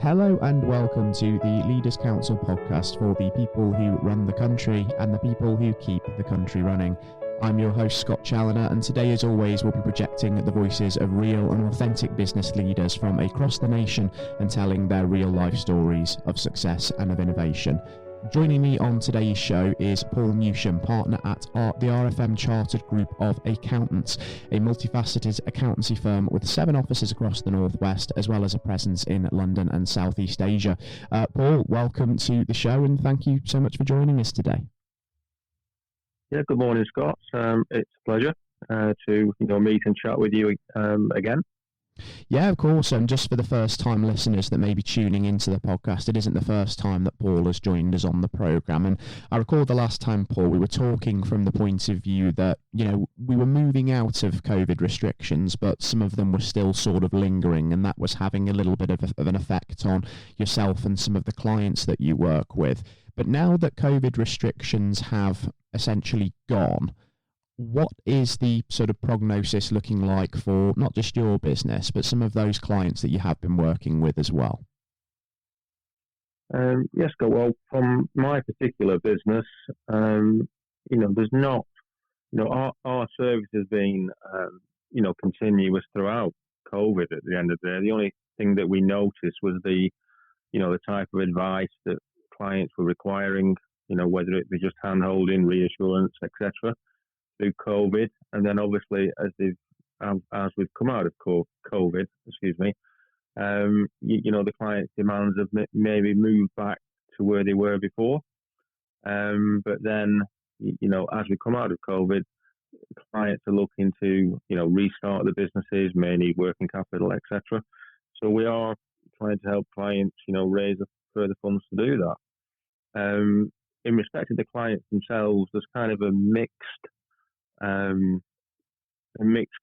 Hello and welcome to the Leaders Council podcast for the people who run the country and the people who keep the country running. I'm your host Scott Challoner, and today as always we'll be projecting the voices of real and authentic business leaders from across the nation and telling their real life stories of success and of innovation. Joining me on today's show is Paul Newsham, partner at the RFM Chartered Group of Accountants, a multi-faceted accountancy firm with 7 offices across the Northwest, as well as a presence in London and Southeast Asia. Paul, welcome to the show and thank you so much for joining us today. Yeah, good morning, Scott. It's a pleasure to meet and chat with you again. Yeah, of course. And just for the first time listeners that may be tuning into the podcast, it isn't the first time that Paul has joined us on the programme. And I recall the last time, Paul, we were talking from the point of view that, we were moving out of COVID restrictions, but some of them were still sort of lingering, and that was having a little bit of an effect on yourself and some of the clients that you work with. But now that COVID restrictions have essentially gone, what is the sort of prognosis looking like for not just your business, but some of those clients that you have been working with as well? Yes, well, from my particular business, there's not, our service has been, continuous throughout COVID at the end of the day. The only thing that we noticed was the type of advice that clients were requiring, whether it be just hand-holding, reassurance, etc., through COVID. And then obviously as we've come out of COVID, the client's demands have maybe moved back to where they were before. But then, as we come out of COVID, clients are looking to, restart the businesses, mainly working capital, etc. So we are trying to help clients, raise further funds to do that. In respect to the clients themselves, there's kind of a mixed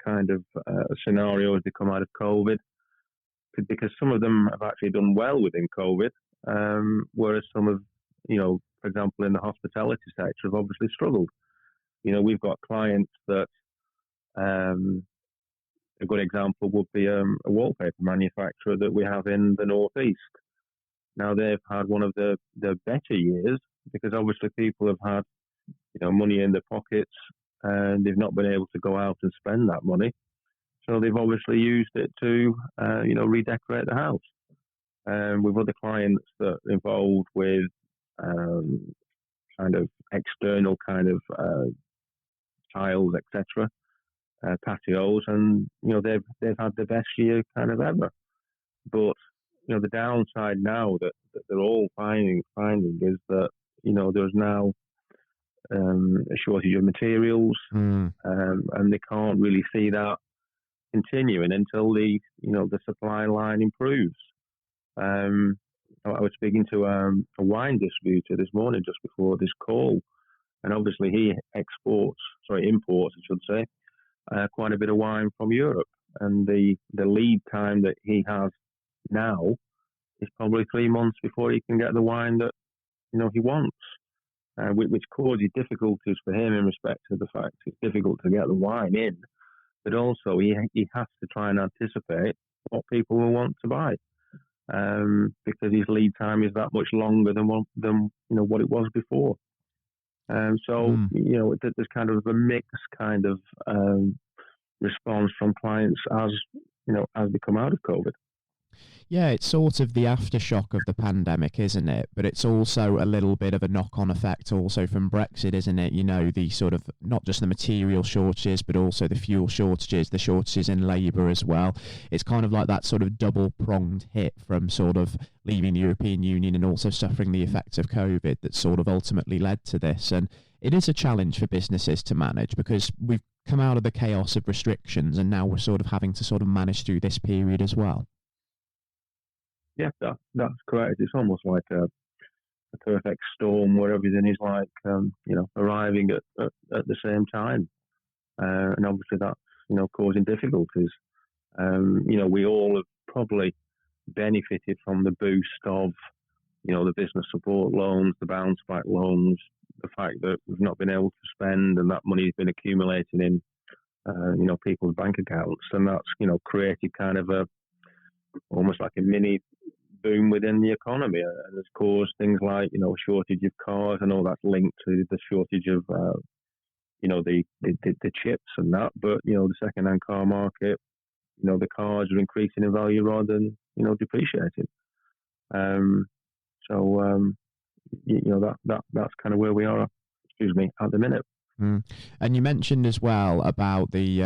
kind of scenario as they come out of COVID, because some of them have actually done well within COVID, whereas some have, for example, in the hospitality sector have obviously struggled. We've got clients that, a good example would be a wallpaper manufacturer that we have in the Northeast. Now they've had one of the better years because obviously people have had, money in their pockets, and they've not been able to go out and spend that money. So they've obviously used it to, redecorate the house. With other clients that are involved with kind of external kind of tiles, etc., patios, and, they've had the best year kind of ever. But, the downside now that they're all finding is that, there's now a shortage of materials, and they can't really see that continuing until the supply line improves. I was speaking to a wine distributor this morning just before this call, and obviously he imports, I should say, quite a bit of wine from Europe, and the lead time that he has now is probably 3 months before he can get the wine that he wants. Which causes difficulties for him in respect to the fact it's difficult to get the wine in, but also he has to try and anticipate what people will want to buy, because his lead time is that much longer than what it was before. There's kind of a mixed kind of response from clients as they come out of COVID. Yeah, it's sort of the aftershock of the pandemic, isn't it? But it's also a little bit of a knock-on effect also from Brexit, isn't it? The sort of, not just the material shortages, but also the fuel shortages, the shortages in labour as well. It's kind of like that sort of double-pronged hit from sort of leaving the European Union and also suffering the effects of COVID that sort of ultimately led to this. And it is a challenge for businesses to manage because we've come out of the chaos of restrictions and now we're sort of having to sort of manage through this period as well. Yeah, that's correct. It's almost like a perfect storm where everything is like, arriving at the same time. And obviously that's, causing difficulties. We all have probably benefited from the boost of, the business support loans, the Bounceback loans, the fact that we've not been able to spend and that money has been accumulating in, people's bank accounts. And that's, created kind of almost like a mini boom within the economy, and has caused things like a shortage of cars. I know that's linked to the shortage of the chips and that, but the second-hand car market, the cars are increasing in value rather than depreciating. Um, so that's kind of where we are. At the minute. Mm. And you mentioned as well about the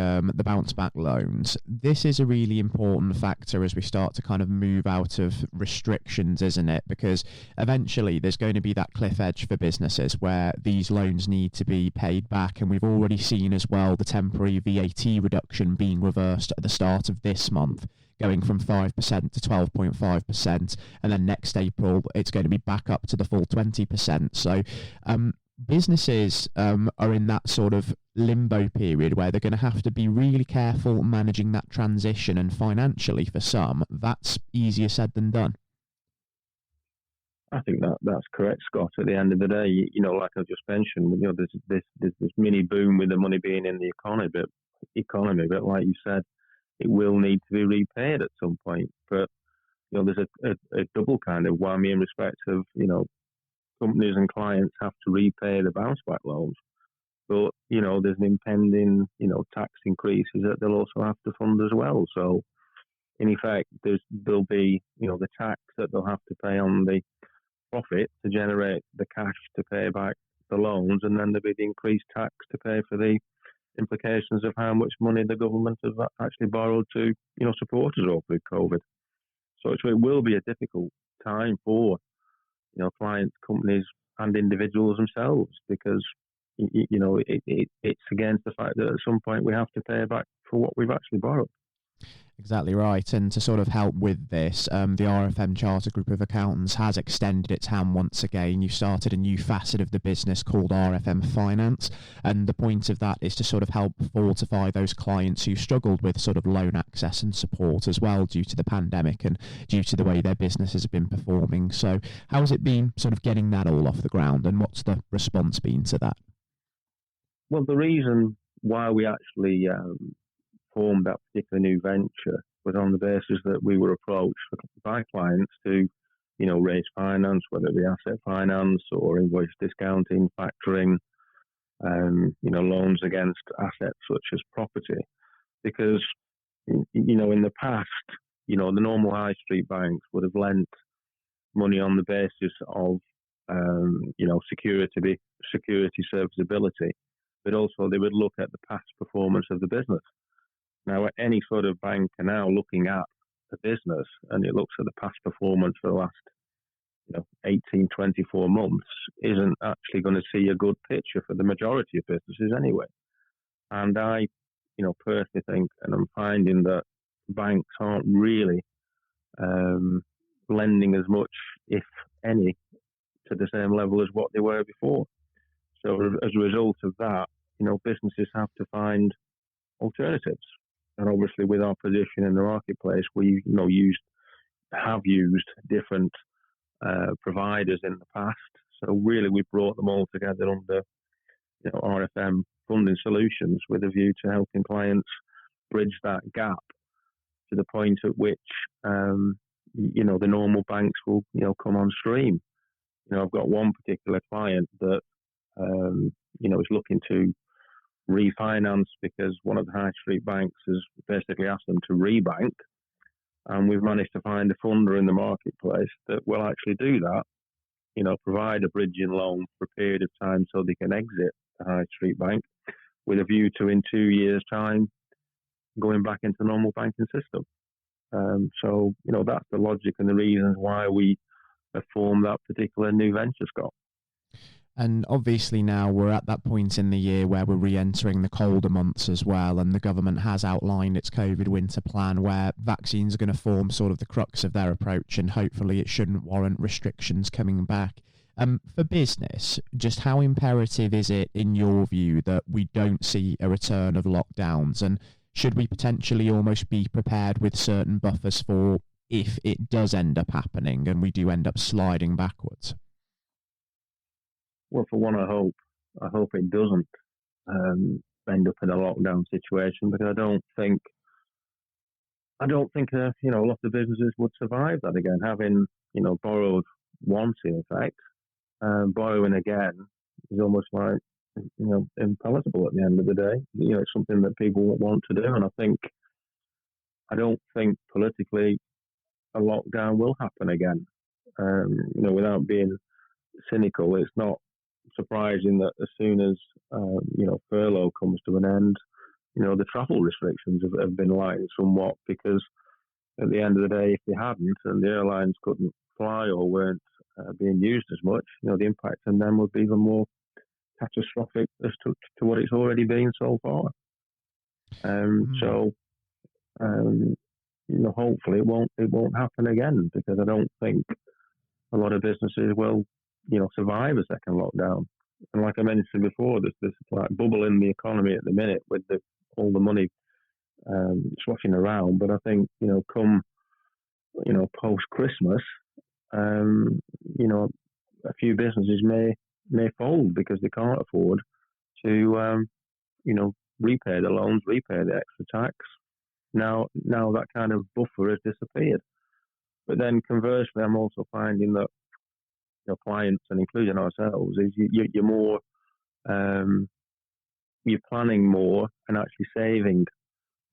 Bounceback loans. This is a really important factor as we start to kind of move out of restrictions, isn't it? Because eventually there's going to be that cliff edge for businesses where these loans need to be paid back. And we've already seen as well the temporary VAT reduction being reversed at the start of this month, going from 5% to 12.5%. And then next April, it's going to be back up to the full 20%. So, businesses are in that sort of limbo period where they're going to have to be really careful managing that transition, and financially for some that's easier said than done. I think that's correct, Scott. At the end of the day, like I just mentioned, there's this mini boom with the money being in the economy, but like you said, it will need to be repaid at some point. But there's a double kind of whammy in respect of companies and clients have to repay the bounce-back loans, but there's an impending tax increases that they'll also have to fund as well. So in effect, there'll be the tax that they'll have to pay on the profit to generate the cash to pay back the loans, and then there'll be the increased tax to pay for the implications of how much money the government has actually borrowed to support us all with COVID. So it will be a difficult time for clients, companies, and individuals themselves, because it's against the fact that at some point we have to pay back for what we've actually borrowed. Exactly right. And to sort of help with this, the RFM Charter Group of Accountants has extended its hand once again. You started a new facet of the business called RFM Finance, and the point of that is to sort of help fortify those clients who struggled with sort of loan access and support as well due to the pandemic and due to the way their businesses have been performing. So how has it been sort of getting that all off the ground, and what's the response been to that? Well, the reason why we actually formed that particular new venture was on the basis that we were approached by clients to, raise finance, whether it be asset finance or invoice discounting, factoring, loans against assets such as property. Because, in the past, the normal high street banks would have lent money on the basis of, security serviceability, but also they would look at the past performance of the business. Now, any sort of bank are now looking at the business, and it looks at the past performance for the last 18, 24 months, isn't actually going to see a good picture for the majority of businesses anyway. And I, personally think, and I'm finding that banks aren't really lending as much, if any, to the same level as what they were before. So as a result of that, businesses have to find alternatives. And obviously, with our position in the marketplace, we have used different providers in the past. So really, we brought them all together under RFM Funding Solutions with a view to helping clients bridge that gap to the point at which the normal banks will come on stream. I've got one particular client that is looking to refinance because one of the high street banks has basically asked them to rebank, and we've managed to find a funder in the marketplace that will actually do that, provide a bridging loan for a period of time so they can exit the high street bank with a view to, in 2 years' time, going back into the normal banking system. So that's the logic and the reasons why we have formed that particular new venture, Scott. And obviously now we're at that point in the year where we're re-entering the colder months as well, and the government has outlined its COVID winter plan where vaccines are going to form sort of the crux of their approach, and hopefully it shouldn't warrant restrictions coming back. For business, just how imperative is it in your view that we don't see a return of lockdowns, and should we potentially almost be prepared with certain buffers for if it does end up happening and we do end up sliding backwards? Well, for one, I hope it doesn't end up in a lockdown situation, because I don't think I don't think a lot of businesses would survive that again, having borrowed once in effect. Borrowing again is almost like impalatable at the end of the day. It's something that people want to do, and I don't think politically a lockdown will happen again. Without being cynical, it's not surprising that as soon as furlough comes to an end, the travel restrictions have been lightened somewhat, because at the end of the day, if they hadn't and the airlines couldn't fly or weren't being used as much, the impact on them would be even more catastrophic as to what it's already been so far. So, hopefully it won't happen again, because I don't think a lot of businesses will, survive a second lockdown. And like I mentioned before, there's this like bubble in the economy at the minute with all the money sloshing around. But I think come post Christmas, a few businesses may fold because they can't afford to repay the loans, repay the extra tax. Now that kind of buffer has disappeared. But then conversely, I'm also finding that clients, and including ourselves, is you're more you're planning more and actually saving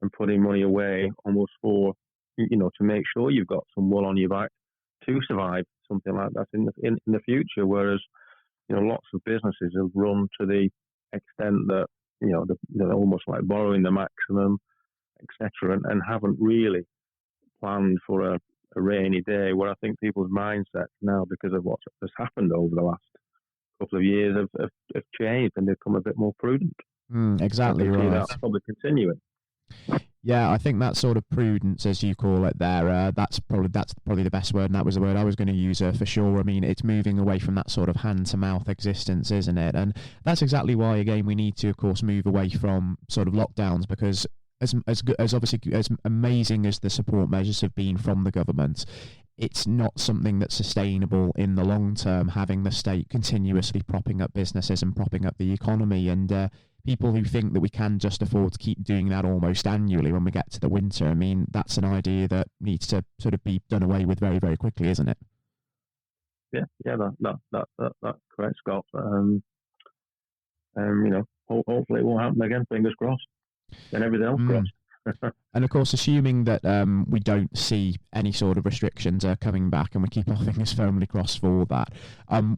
and putting money away almost for to make sure you've got some wool on your back to survive something like that in the future. Whereas lots of businesses have run to the extent that they're almost like borrowing the maximum, etc., and haven't really planned for a rainy day. Where I think people's mindsets now, because of what has happened over the last couple of years, have changed and they've become a bit more prudent. Exactly right. That's probably continuing. Yeah, I think that sort of prudence, as you call it there, that's probably the best word, and that was the word I was going to use for sure. I mean, it's moving away from that sort of hand-to-mouth existence, isn't it? And that's exactly why, again, we need to, of course, move away from sort of lockdowns, because as obviously as amazing as the support measures have been from the government, it's not something that's sustainable in the long term, having the state continuously propping up businesses and propping up the economy. And people who think that we can just afford to keep doing that almost annually when we get to the winter, I mean, that's an idea that needs to sort of be done away with very, very quickly, isn't it? Yeah, that's correct, Scott. Hopefully it won't happen again, fingers crossed, and everything else crossed. And of course, assuming that we don't see any sort of restrictions coming back, and we keep our fingers firmly crossed for that,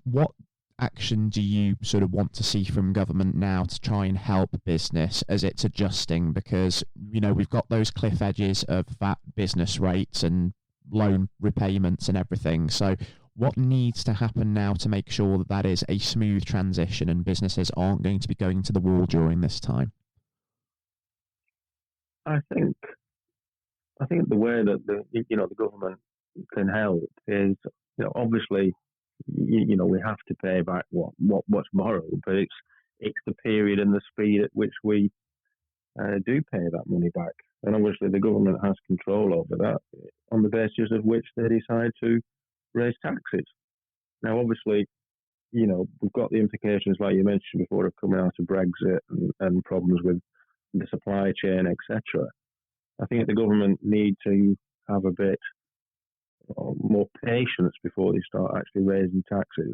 what action do you sort of want to see from government now to try and help business as it's adjusting? Because we've got those cliff edges of VAT business rates and loan repayments and everything. So what needs to happen now to make sure that is a smooth transition and businesses aren't going to be going to the wall during this time? I think the way that the government can help is obviously we have to pay back what's borrowed, but it's the period and the speed at which we do pay that money back, and obviously the government has control over that on the basis of which they decide to raise taxes. Now, obviously, we've got the implications, like you mentioned before, of coming out of Brexit and problems with the supply chain, etc. I think the government need to have a bit more patience before they start actually raising taxes,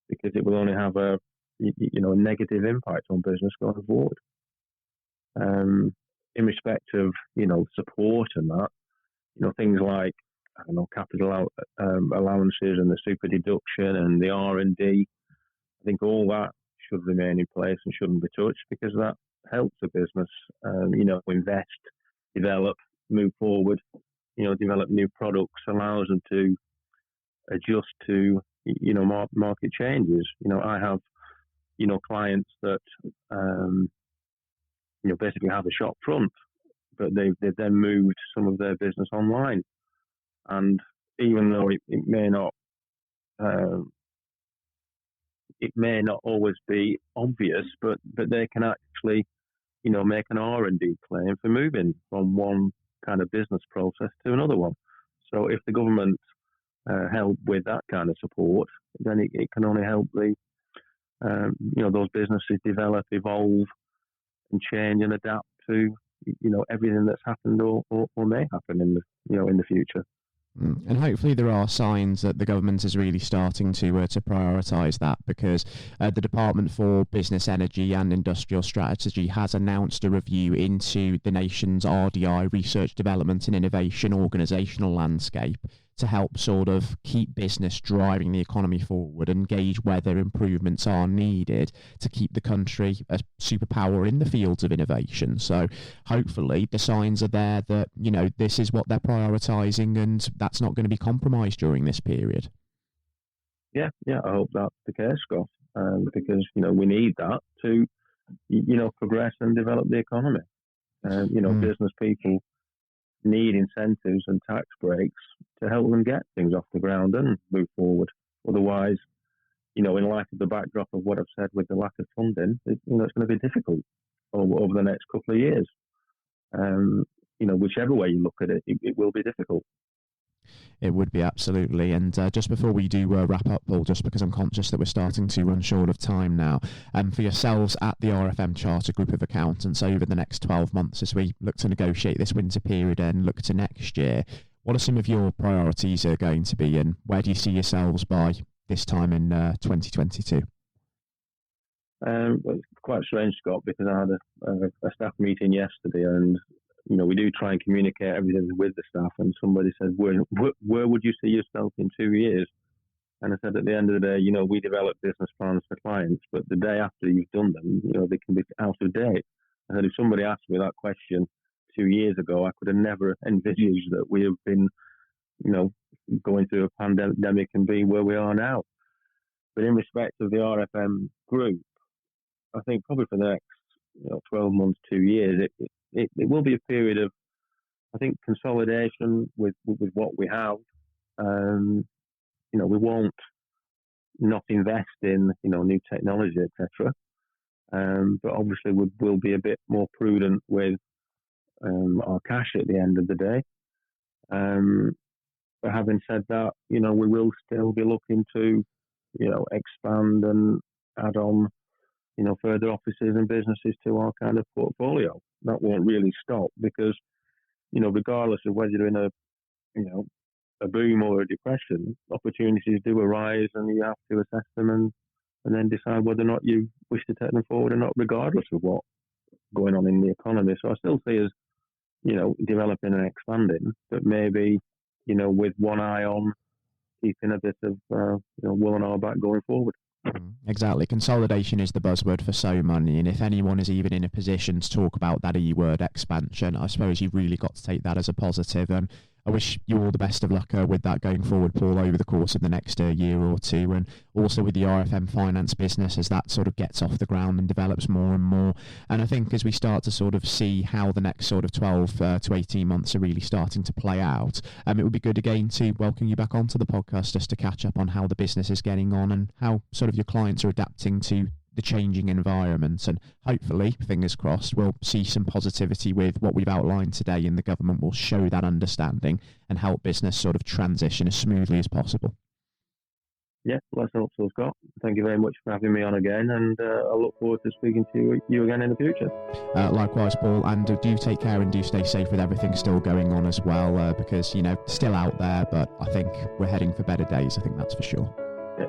because it will only have a negative impact on business going forward. In respect of support and that, things like capital allowances and the super deduction and the R&D, I think all that should remain in place and shouldn't be touched, because that helps the business invest, develop, move forward, develop new products, allows them to adjust to market changes. I have clients that basically have a shop front, but they've then moved some of their business online, and even though it may not always be obvious, but they can actually make an R&D claim for moving from one kind of business process to another one. So if the government help with that kind of support, then it can only help those businesses develop, evolve, and change and adapt to everything that's happened or may happen in the future. And hopefully there are signs that the government is really starting to prioritise that, because the Department for Business, Energy and Industrial Strategy has announced a review into the nation's RDI, Research, Development and Innovation organisational landscape to help sort of keep business driving the economy forward and gauge whether improvements are needed to keep the country a superpower in the fields of innovation. So hopefully the signs are there that, this is what they're prioritising and that's not going to be compromised during this period. Yeah, I hope that's the case, Scott, because, we need that to, progress and develop the economy. Business people need incentives and tax breaks to help them get things off the ground and move forward. Otherwise, in light of the backdrop of what I've said with the lack of funding, it's going to be difficult over the next couple of years. Whichever way you look at it, it will be difficult. It would be, absolutely. And just before we do wrap up, Paul, just because I'm conscious that we're starting to run short of time now, for yourselves at the RFM Charter Group of Accountants over the next 12 months as we look to negotiate this winter period and look to next year, what are some of your priorities are going to be, and where do you see yourselves by this time in 2022? Well, it's quite strange, Scott, because I had a staff meeting yesterday, and we do try and communicate everything with the staff, and somebody said, where would you see yourself in 2 years? And I said, at the end of the day, we develop business plans for clients, but the day after you've done them, they can be out of date. I said, if somebody asked me that question 2 years ago, I could have never envisaged that we have been, going through a pandemic and be where we are now. But in respect of the RFM Group, I think probably for the next 12 months, 2 years, it will be a period of, I think, consolidation with what we have. We won't not invest in, new technology, etc. But obviously we'll be a bit more prudent with our cash at the end of the day. But having said that, we will still be looking to, expand and add on, further offices and businesses to our kind of portfolio. That won't really stop because, regardless of whether you're in a boom or a depression, opportunities do arise and you have to assess them and then decide whether or not you wish to take them forward or not, regardless of what's going on in the economy. So I still see us, developing and expanding, but maybe, with one eye on keeping a bit of, wool on our back going forward. Exactly. Consolidation is the buzzword for so many, and if anyone is even in a position to talk about that E-word, expansion, I suppose you've really got to take that as a positive. And I wish you all the best of luck with that going forward, Paul, over the course of the next year or two, and also with the RFM Finance business as that sort of gets off the ground and develops more and more. And I think as we start to sort of see how the next sort of 12 to 18 months are really starting to play out, it would be good again to welcome you back onto the podcast just to catch up on how the business is getting on and how sort of your clients are adapting to the changing environment, and hopefully, fingers crossed, we'll see some positivity with what we've outlined today, and the government will show that understanding and help business sort of transition as smoothly as possible. Yeah, let's hope so, Scott. Thank you very much for having me on again, and I look forward to speaking to you again in the future. Likewise, Paul, and do take care and do stay safe with everything still going on as well, because, still out there, but I think we're heading for better days, I think that's for sure. Yeah,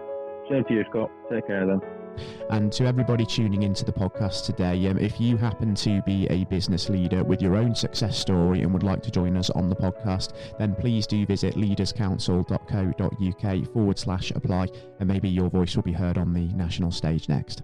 same to you, Scott. Take care then. And to everybody tuning into the podcast today, if you happen to be a business leader with your own success story and would like to join us on the podcast, then please do visit leaderscouncil.co.uk/apply, and maybe your voice will be heard on the national stage next.